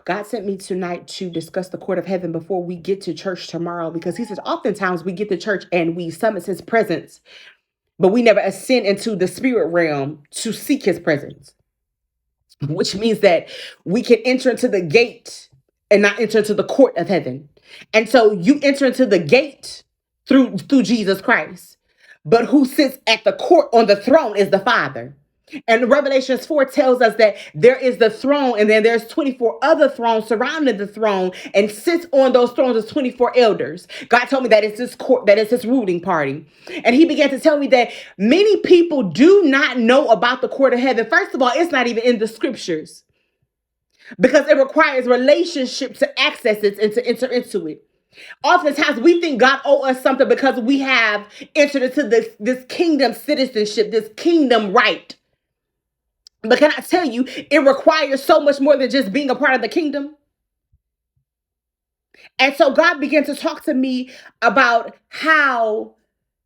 God sent me tonight to discuss the court of heaven before we get to church tomorrow, because he says oftentimes we get to church and we summons his presence, but we never ascend into the spirit realm to seek his presence, which means that we can enter into the gate and not enter into the court of heaven. And so you enter into the gate through Jesus Christ. But who sits at the court on the throne is the Father. And Revelations 4 tells us that there is the throne, and then there's 24 other thrones surrounding the throne, and sits on those thrones as 24 elders. God told me that it's this court, that it's his ruling party. And he began to tell me that many people do not know about the court of heaven. First of all, it's not even in the scriptures, because it requires relationship to access it and to enter into it. Oftentimes we think God owes us something because we have entered into this kingdom citizenship, this kingdom right. But can I tell you, it requires so much more than just being a part of the kingdom. And so God began to talk to me about how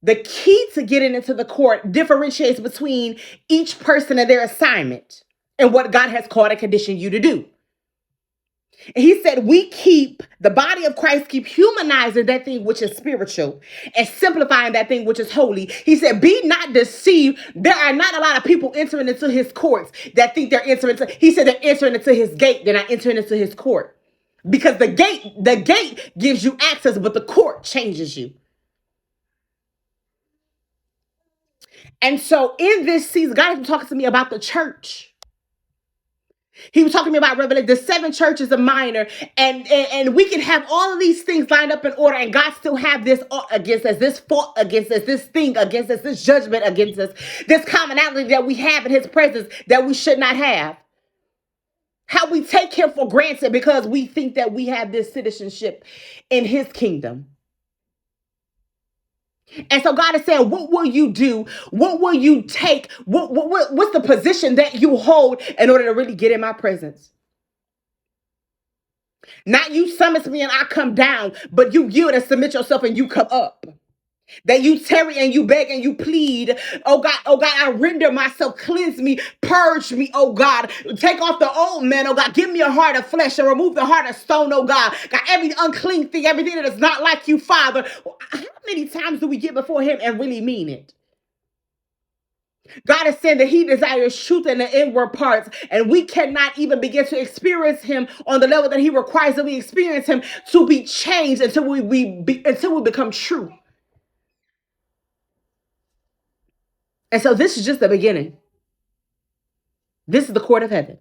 the key to getting into the court differentiates between each person and their assignment and what God has called and conditioned you to do. And he said, the body of Christ keep humanizing that thing which is spiritual and simplifying that thing which is holy. He said, be not deceived. There are not a lot of people entering into his courts that think they're entering into, he said they're entering into his gate. They're not entering into his court. Because the gate gives you access, but the court changes you. And so in this season, God has been talking to me about the church. He was talking to me about Revelation, the 7 churches of Minor, and we can have all of these things lined up in order, and God still have this against us, this fault against us, this thing against us, this judgment against us, this commonality that we have in his presence that we should not have. How we take him for granted because we think that we have this citizenship in his kingdom. And so God is saying, what will you do? What will you take? What's the position that you hold in order to really get in my presence? Not you summons me and I come down, but you yield and submit yourself and you come up. That you tarry and you beg and you plead. Oh God, I render myself, cleanse me, purge me, oh God. Take off the old man, oh God. Give me a heart of flesh and remove the heart of stone, oh God. God, every unclean thing, everything that is not like you, Father. How many times do we get before him and really mean it? God is saying that he desires truth in the inward parts, and we cannot even begin to experience him on the level that he requires that we experience him to be changed until until we become true. And so this is just the beginning. This is the court of heaven.